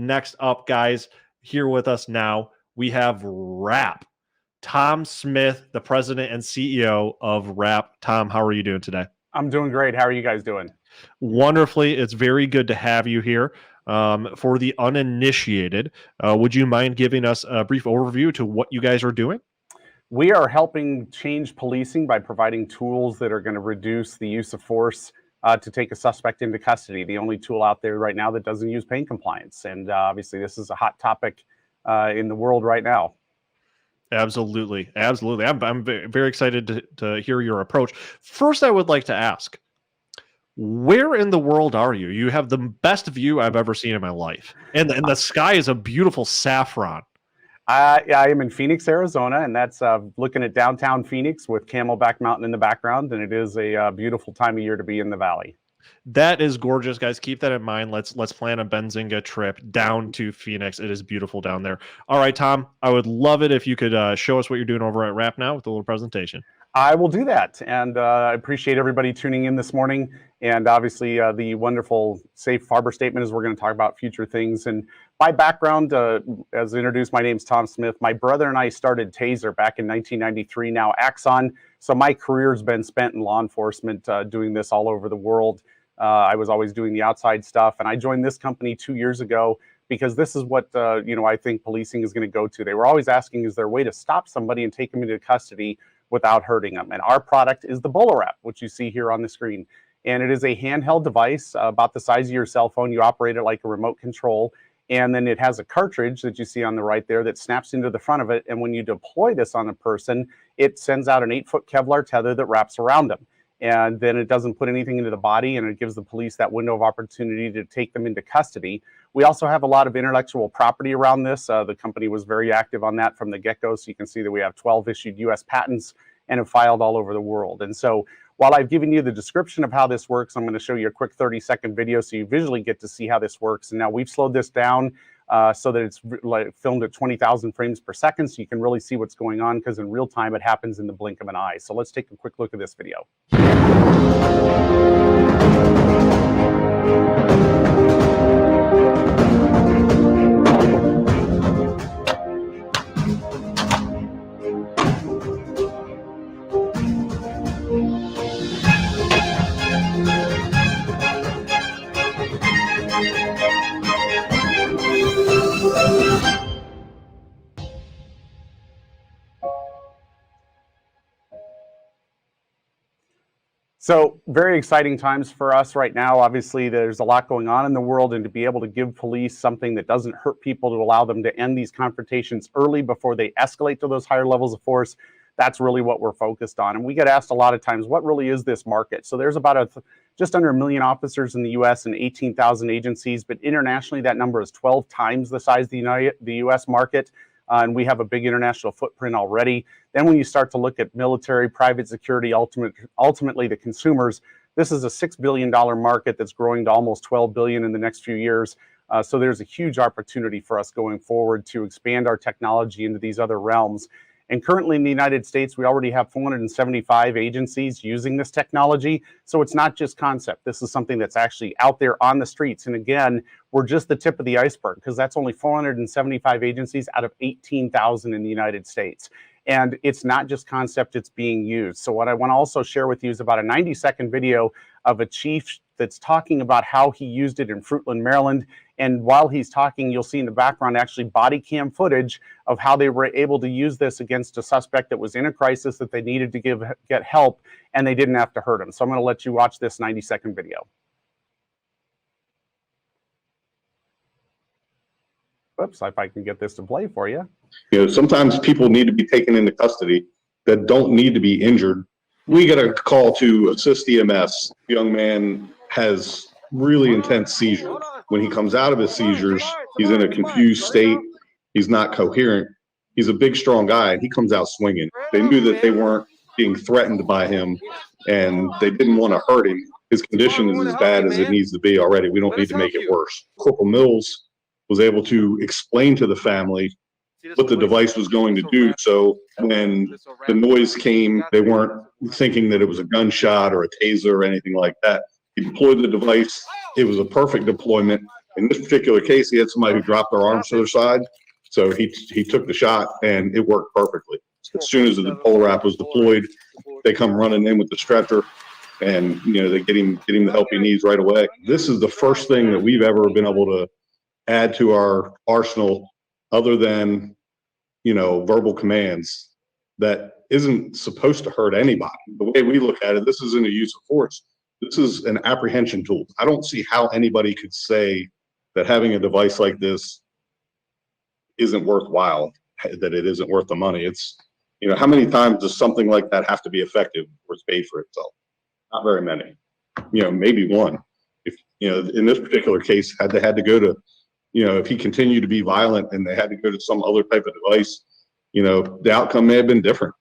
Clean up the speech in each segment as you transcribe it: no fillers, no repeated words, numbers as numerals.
next up, guys, here with us now, we have Wrap. Tom Smith, the president and CEO of Wrap. Tom, how are you doing today? I'm doing great. How are you guys doing? Wonderfully. It's very good to have you here. For the uninitiated, would you mind giving us a brief overview to what you guys are doing? We are helping change policing by providing tools that are going to reduce the use of force to take a suspect into custody. The only tool out there right now that doesn't use pain compliance. And obviously, this is a hot topic in the world right now. Absolutely. Absolutely. I'm very excited to hear your approach. First, I would like to ask, where in the world are you? You have the best view I've ever seen in my life. And the sky is a beautiful saffron. I am in Phoenix, Arizona, and that's looking at downtown Phoenix with Camelback Mountain in the background. And it is a beautiful time of year to be in the valley. That is gorgeous, guys. Keep that in mind. Let's plan a Benzinga trip down to Phoenix. It is beautiful down there. All right, Tom, I would love it if you could show us what you're doing over at Wrap now with a little presentation. I will do that, and I appreciate everybody tuning in this morning, and obviously the wonderful safe harbor statement as we're going to talk about future things. And my background, as introduced, my name's Tom Smith. My brother and I started Taser back in 1993, now Axon, so my career's been spent in law enforcement doing this all over the world. I was always doing the outside stuff, and I joined this company 2 years ago because this is what I think policing is going to go to. They were always asking, is there a way to stop somebody and take them into custody without hurting them? And our product is the BolaWrap, which you see here on the screen. And it is a handheld device about the size of your cell phone. You operate it like a remote control. And then it has a cartridge that you see on the right there that snaps into the front of it. And when you deploy this on a person, it sends out an 8-foot Kevlar tether that wraps around them. And then it doesn't put anything into the body, and it gives the police that window of opportunity to take them into custody. We also have a lot of intellectual property around this. The company was very active on that from the get-go, so you can see that we have 12 issued U.S. patents and have filed all over the world. And so while I've given you the description of how this works, I'm going to show you a quick 30-second video so you visually get to see how this works. And now we've slowed this down so that it's filmed at 20,000 frames per second, so you can really see what's going on, because in real time it happens in the blink of an eye. So let's take a quick look at this video. So very exciting times for us right now. Obviously, there's a lot going on in the world, and to be able to give police something that doesn't hurt people, to allow them to end these confrontations early before they escalate to those higher levels of force, that's really what we're focused on. And we get asked a lot of times, what really is this market? So there's about just under 1 million officers in the U.S. and 18,000 agencies, but internationally that number is 12 times the size of the U.S. market. And we have a big international footprint already. Then when you start to look at military, private security, ultimately the consumers, this is a $6 billion market that's growing to almost $12 billion in the next few years. So there's a huge opportunity for us going forward to expand our technology into these other realms. And currently in the United States, we already have 475 agencies using this technology. So it's not just concept. This is something that's actually out there on the streets. And again, we're just the tip of the iceberg, because that's only 475 agencies out of 18,000 in the United States. And it's not just concept, it's being used. So what I want to also share with you is about a 90-second video of a chief that's talking about how he used it in Fruitland, Maryland. And while he's talking, you'll see in the background actually body cam footage of how they were able to use this against a suspect that was in a crisis that they needed to get help, and they didn't have to hurt him. So I'm going to let you watch this 90-second video. Oops, if I can get this to play for you. You know, sometimes people need to be taken into custody that don't need to be injured. We get a call to assist EMS. The young man has really intense seizure. When he comes out of his seizures, he's in a confused state. He's not coherent. He's a big, strong guy, and he comes out swinging. They knew that they weren't being threatened by him, and they didn't want to hurt him. His condition is as bad as it needs to be already. We don't need to make it worse. Corporal Mills was able to explain to the family what the device was going to do. So when the noise came, they weren't thinking that it was a gunshot or a taser or anything like that. He deployed the device. It was a perfect deployment. In this particular case, he had somebody who dropped their arms to their side. So he took the shot and it worked perfectly. As soon as the pole wrap was deployed, they come running in with the stretcher and, they get him the help he needs right away. This is the first thing that we've ever been able to add to our arsenal other than, verbal commands that isn't supposed to hurt anybody. The way we look at it, this isn't a use of force. This is an apprehension tool. I don't see how anybody could say that having a device like this isn't worthwhile, that it isn't worth the money. It's, how many times does something like that have to be effective or it's paid for itself? Not very many. Maybe one. If, in this particular case, they had to go to, if he continued to be violent and they had to go to some other type of device, the outcome may have been different.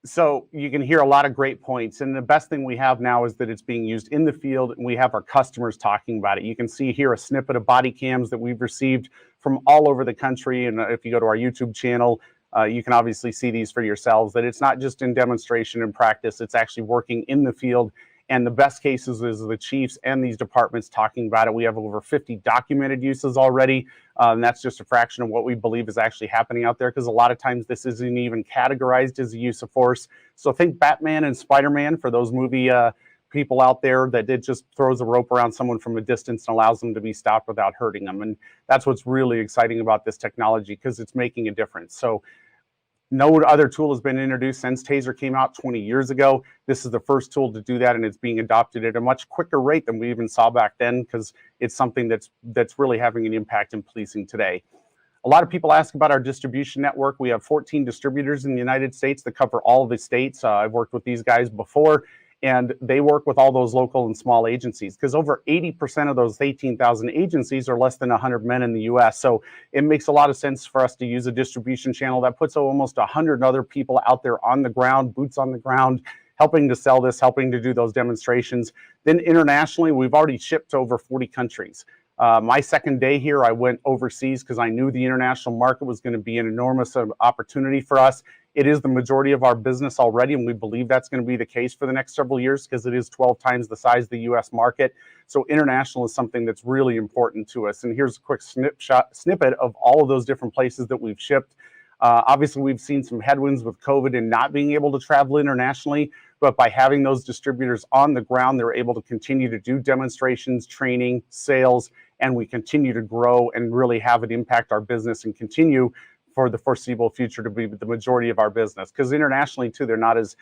So you can hear a lot of great points. And the best thing we have now is that it's being used in the field and we have our customers talking about it. You can see here a snippet of body cams that we've received from all over the country. And if you go to our YouTube channel, you can obviously see these for yourselves, that it's not just in demonstration and practice, it's actually working in the field. And the best cases is the chiefs and these departments talking about it. We have over 50 documented uses already. And that's just a fraction of what we believe is actually happening out there, because a lot of times this isn't even categorized as a use of force. So think Batman and Spider-Man for those movie people out there that it just throws a rope around someone from a distance and allows them to be stopped without hurting them. And that's what's really exciting about this technology, because it's making a difference. So no other tool has been introduced since Taser came out 20 years ago. This is the first tool to do that, and it's being adopted at a much quicker rate than we even saw back then, because it's something that's really having an impact in policing today. A lot of people ask about our distribution network. We have 14 distributors in the United States that cover all of the states. I've worked with these guys before, and they work with all those local and small agencies, because over 80% of those 18,000 agencies are less than 100 men in the US. So it makes a lot of sense for us to use a distribution channel that puts almost 100 other people out there on the ground, boots on the ground, helping to sell this, helping to do those demonstrations. Then internationally, we've already shipped to over 40 countries. My second day here, I went overseas because I knew the international market was going to be an enormous opportunity for us. It is the majority of our business already, and we believe that's going to be the case for the next several years, because it is 12 times the size of the US market. So international is something that's really important to us. And here's a quick snippet of all of those different places that we've shipped. Obviously, we've seen some headwinds with COVID and not being able to travel internationally, but by having those distributors on the ground, they're able to continue to do demonstrations, training, sales, and we continue to grow and really have it impact our business and continue for the foreseeable future to be the majority of our business. Because internationally too, they're not as,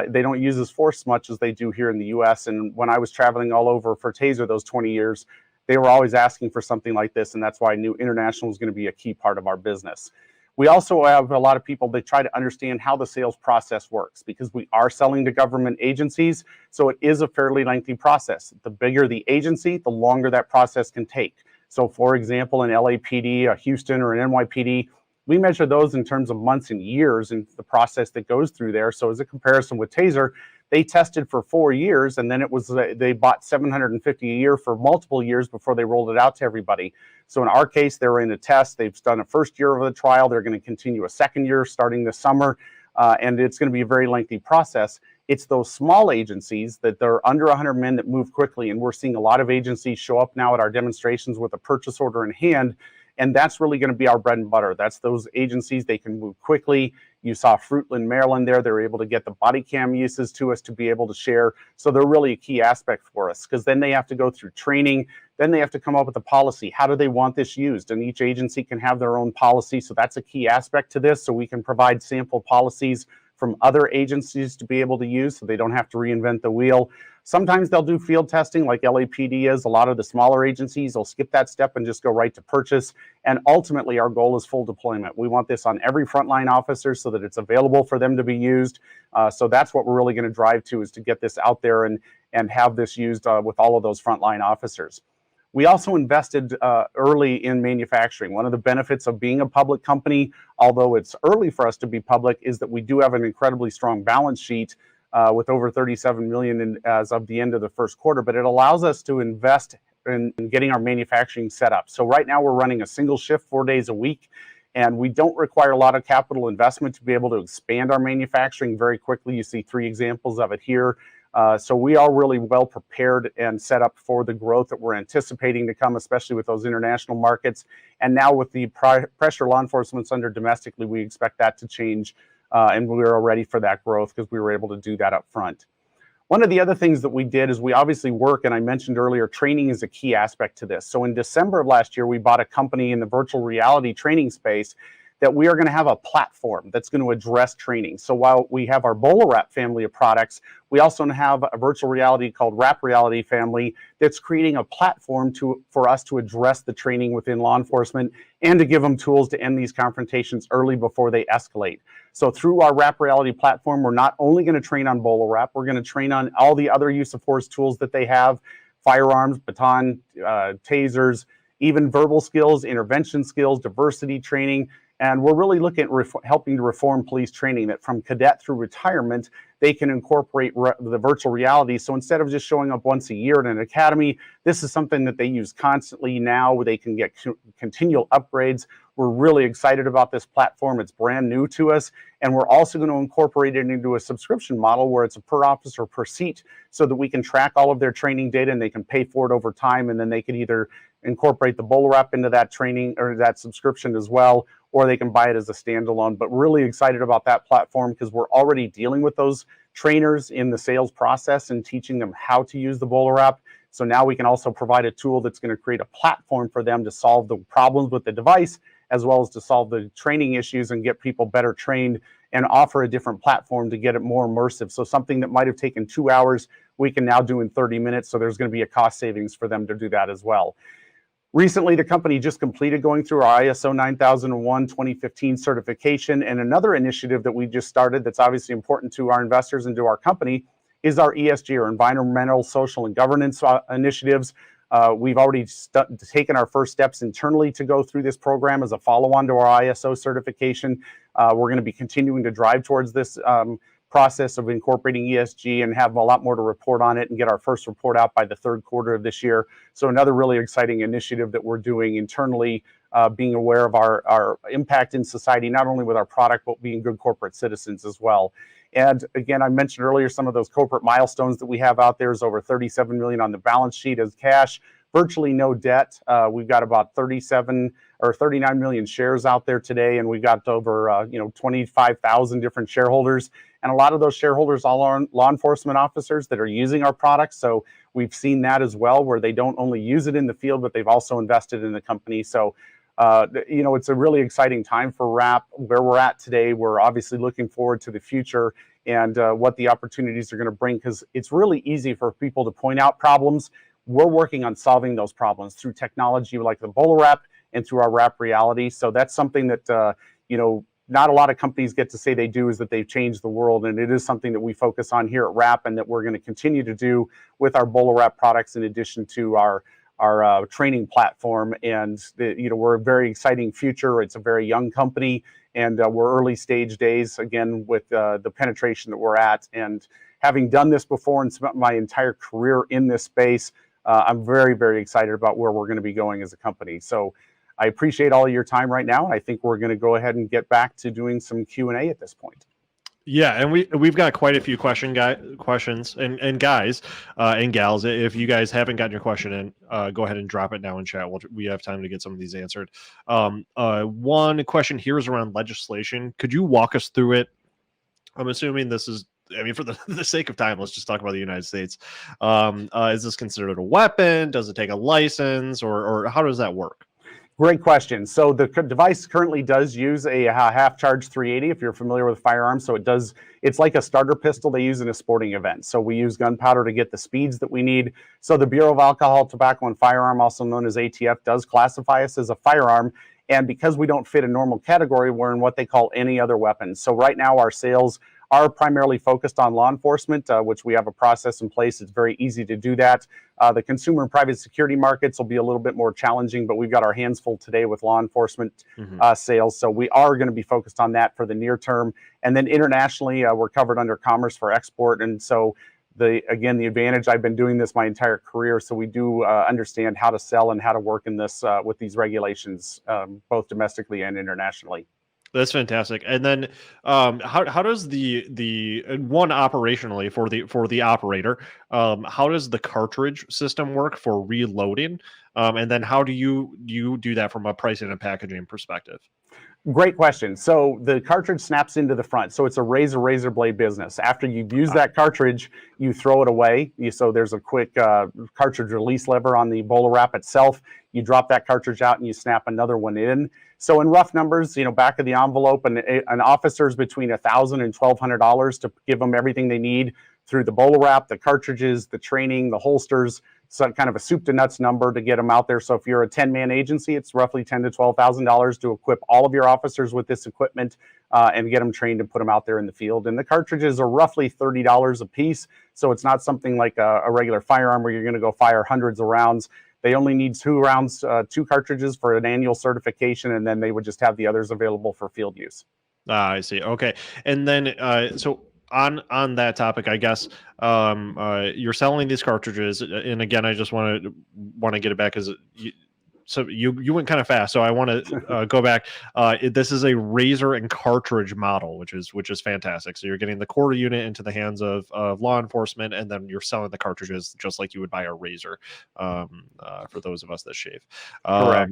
they don't use as force much as they do here in the US. And when I was traveling all over for Taser those 20 years, they were always asking for something like this. And that's why I knew international was going to be a key part of our business. We also have a lot of people that try to understand how the sales process works, because we are selling to government agencies. So it is a fairly lengthy process. The bigger the agency, the longer that process can take. So for example, an LAPD, a Houston, or an NYPD, we measure those in terms of months and years and the process that goes through there. So as a comparison with Taser, they tested for 4 years, and then it was they bought 750 a year for multiple years before they rolled it out to everybody. So in our case, they're in a test. They've done a first year of the trial. They're going to continue a second year starting this summer, and it's going to be a very lengthy process. It's those small agencies that they're under 100 men that move quickly, and we're seeing a lot of agencies show up now at our demonstrations with a purchase order in hand. And that's really going to be our bread and butter. That's those agencies, they can move quickly. You saw Fruitland, Maryland there. They were able to get the body cam uses to us to be able to share. So they're really a key aspect for us, because then they have to go through training. Then they have to come up with a policy. How do they want this used? And each agency can have their own policy. So that's a key aspect to this. So we can provide sample policies from other agencies to be able to use, so they don't have to reinvent the wheel. Sometimes they'll do field testing like LAPD is. A lot of the smaller agencies will skip that step and just go right to purchase. And ultimately, our goal is full deployment. We want this on every frontline officer so that it's available for them to be used. So that's what we're really going to drive to, is to get this out there and have this used with all of those frontline officers. We also invested early in manufacturing. One of the benefits of being a public company, although it's early for us to be public, is that we do have an incredibly strong balance sheet with over $37 million as of the end of the first quarter, but it allows us to invest in getting our manufacturing set up. So right now we're running a single shift 4 days a week, and we don't require a lot of capital investment to be able to expand our manufacturing very quickly. You see 3 examples of it here. So we are really well prepared and set up for the growth that we're anticipating to come, especially with those international markets. And now with the pressure law enforcement's under domestically, we expect that to change. And we are ready for that growth because we were able to do that up front. One of the other things that we did is we obviously work, and I mentioned earlier, training is a key aspect to this. So in December of last year, we bought a company in the virtual reality training space that we are going to have a platform that's going to address training. So while we have our BolaWrap family of products, we also have a virtual reality called Wrap Reality family that's creating a platform for us to address the training within law enforcement and to give them tools to end these confrontations early before they escalate. So through our Wrap Reality platform, we're not only going to train on BolaWrap, we're going to train on all the other use of force tools that they have, firearms, baton, tasers, even verbal skills, intervention skills, diversity training. And we're really looking at helping to reform police training, that from cadet through retirement, they can incorporate the virtual reality. So instead of just showing up once a year at an academy, this is something that they use constantly now, where they can get continual upgrades. We're really excited about this platform. It's brand new to us. And we're also going to incorporate it into a subscription model where it's a per officer per seat, so that we can track all of their training data and they can pay for it over time. And then they can either incorporate the BolaWrap into that training or that subscription as well, or they can buy it as a standalone. But really excited about that platform because we're already dealing with those trainers in the sales process and teaching them how to use the BolaWrap. So now we can also provide a tool that's going to create a platform for them to solve the problems with the device, as well as to solve the training issues and get people better trained, and offer a different platform to get it more immersive. So something that might have taken 2 hours, we can now do in 30 minutes. So there's going to be a cost savings for them to do that as well. Recently, the company just completed going through our ISO 9001 2015 certification, and another initiative that we just started that's obviously important to our investors and to our company is our ESG, or environmental, social, and governance initiatives. We've already taken our first steps internally to go through this program as a follow-on to our ISO certification. We're going to be continuing to drive towards this process of incorporating ESG and have a lot more to report on it and get our first report out by the third quarter of this year. So another really exciting initiative that we're doing internally, being aware of our impact in society, not only with our product, but being good corporate citizens as well. And again, I mentioned earlier some of those corporate milestones that we have out there is over 37 million on the balance sheet as cash, virtually no debt. We've got about 37 or 39 million shares out there today, and we've got over 25,000 different shareholders. And a lot of those shareholders all are law enforcement officers that are using our products. So we've seen that as well, where they don't only use it in the field, but they've also invested in the company. So it's a really exciting time for Wrap. Where we're at today, we're obviously looking forward to the future and what the opportunities are going to bring, because it's really easy for people to point out problems. We're working on solving those problems through technology like the BolaWrap and through our Wrap Reality. So that's something that not a lot of companies get to say they do, is that they've changed the world. And it is something that we focus on here at Wrap, and that we're going to continue to do with our BolaWrap products, in addition to our training platform. And we're a very exciting future. It's a very young company, and we're early stage days again with the penetration that we're at. And having done this before and spent my entire career in this space, I'm very, very excited about where we're going to be going as a company. So I appreciate all of your time right now, and I think we're going to go ahead and get back to doing some Q&A at this point. Yeah, and we've got quite a few questions, and guys and gals. If you guys haven't gotten your question in, go ahead and drop it now in chat. We have time to get some of these answered. One question here is around legislation. Could you walk us through it? I'm assuming this is, for the sake of time, let's just talk about the United States. Is this considered a weapon? Does it take a license, or how does that work? Great question. So the device currently does use a half-charge 380, if you're familiar with firearms. So it's like a starter pistol they use in a sporting event. So we use gunpowder to get the speeds that we need. So the Bureau of Alcohol, Tobacco, and Firearm, also known as ATF, does classify us as a firearm. And because we don't fit a normal category, we're in what they call any other weapon. So right now our sales are primarily focused on law enforcement, which we have a process in place. It's very easy to do that. The consumer and private security markets will be a little bit more challenging, but we've got our hands full today with law enforcement sales. So we are going to be focused on that for the near term. And then internationally, we're covered under commerce for export. And so the advantage, I've been doing this my entire career, so we do understand how to sell and how to work in this with these regulations, both domestically and internationally. That's fantastic. And then, how does the one operationally for the operator, how does the cartridge system work for reloading? And then how do you do that from a pricing and packaging perspective? Great question. So the cartridge snaps into the front. So it's a razor blade business. After you've used that cartridge, you throw it away. So there's a quick cartridge release lever on the bowler wrap itself. You drop that cartridge out and you snap another one in. So in rough numbers, back of the envelope, an officer's between $1,000 and $1,200 to give them everything they need through the bowler wrap, the cartridges, the training, the holsters. So kind of a soup to nuts number to get them out there. So if you're a 10-man agency, it's roughly $10,000 to $12,000 to equip all of your officers with this equipment and get them trained and put them out there in the field. And the cartridges are roughly $30 a piece. So it's not something like a regular firearm where you're going to go fire hundreds of rounds. They only need 2 rounds, 2 cartridges for an annual certification, and then they would just have the others available for field use. I see. Okay. And then, so on that topic, I guess, you're selling these cartridges, and again, I just want to get it back because you went kind of fast, so I want to go back. This is a razor and cartridge model, which is fantastic. So you're getting the quarter unit into the hands of law enforcement, and then you're selling the cartridges just like you would buy a razor, for those of us that shave. Correct.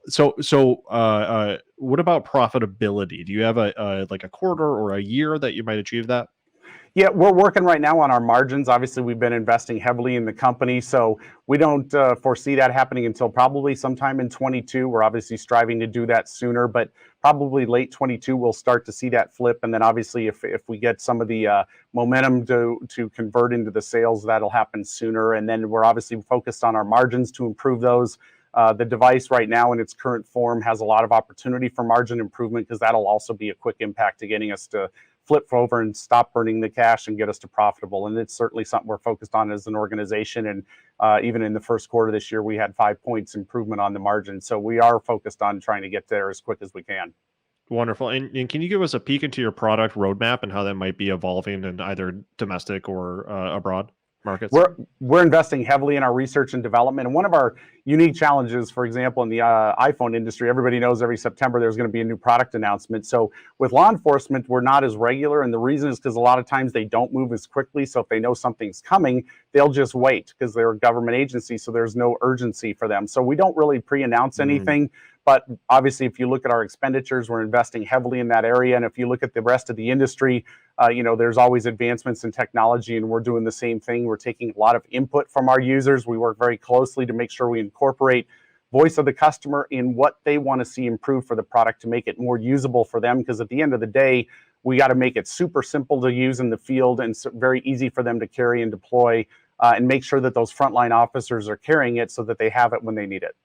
So what about profitability? Do you have a like a quarter or a year that you might achieve that? Yeah, we're working right now on our margins. Obviously, we've been investing heavily in the company, so we don't foresee that happening until probably sometime in 22. We're obviously striving to do that sooner, but probably late 22 we'll start to see that flip. And then obviously, if we get some of the momentum to convert into the sales, that'll happen sooner. And then we're obviously focused on our margins to improve those. The device right now in its current form has a lot of opportunity for margin improvement because that'll also be a quick impact to getting us to flip over and stop burning the cash and get us to profitable. And it's certainly something we're focused on as an organization. And even in the first quarter this year, we had 5 points improvement on the margin. So we are focused on trying to get there as quick as we can. Wonderful. And can you give us a peek into your product roadmap and how that might be evolving in either domestic or abroad markets? We're investing heavily in our research and development. And one of our unique challenges, for example, in the iPhone industry, everybody knows every September there's going to be a new product announcement. So with law enforcement, we're not as regular. And the reason is because a lot of times they don't move as quickly. So if they know something's coming, they'll just wait because they're a government agency. So there's no urgency for them. So we don't really pre-announce anything. But obviously, if you look at our expenditures, we're investing heavily in that area. And if you look at the rest of the industry, there's always advancements in technology, and we're doing the same thing. We're taking a lot of input from our users. We work very closely to make sure we incorporate voice of the customer in what they want to see improved for the product to make it more usable for them. Because at the end of the day, we got to make it super simple to use in the field and very easy for them to carry and deploy, and make sure that those frontline officers are carrying it so that they have it when they need it.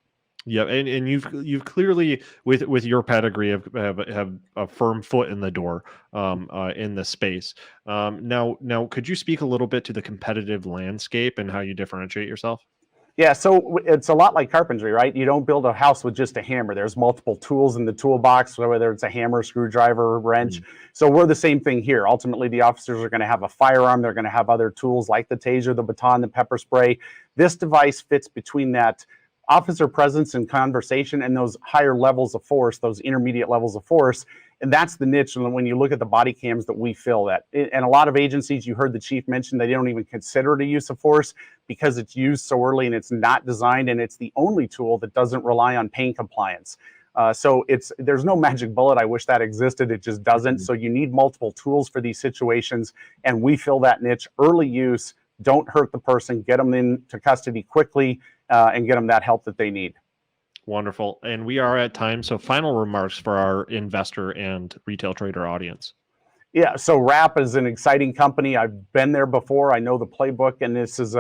Yeah, and you've clearly with your pedigree have a firm foot in the door in the space. Now, could you speak a little bit to the competitive landscape and how you differentiate yourself? Yeah, so it's a lot like carpentry, right? You don't build a house with just a hammer. There's multiple tools in the toolbox, whether it's a hammer, screwdriver, wrench. So we're the same thing here. Ultimately, the officers are going to have a firearm. They're going to have other tools like the taser, the baton, the pepper spray. This device fits between that officer presence and conversation and those higher levels of force, those intermediate levels of force. And that's the niche when you look at the body cams that we fill that. And a lot of agencies, you heard the chief mention, they don't even consider it a use of force because it's used so early and it's not designed, and it's the only tool that doesn't rely on pain compliance. So there's no magic bullet. I wish that existed. It just doesn't. So you need multiple tools for these situations, and we fill that niche. Early use, don't hurt the person, get them into custody quickly, and get them that help that they need. Wonderful. And we are at time. So final remarks for our investor and retail trader audience. Yeah, so RAP is an exciting company. I've been there before. I know the playbook, and this has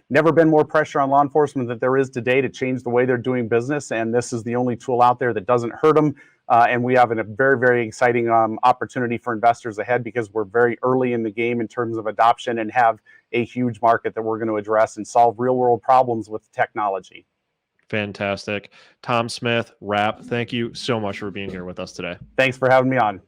never been more pressure on law enforcement than there is today to change the way they're doing business. And this is the only tool out there that doesn't hurt them. And we have a very, very exciting opportunity for investors ahead because we're very early in the game in terms of adoption and have a huge market that we're going to address and solve real world problems with technology. Fantastic. Tom Smith, RAP, thank you so much for being here with us today. Thanks for having me on.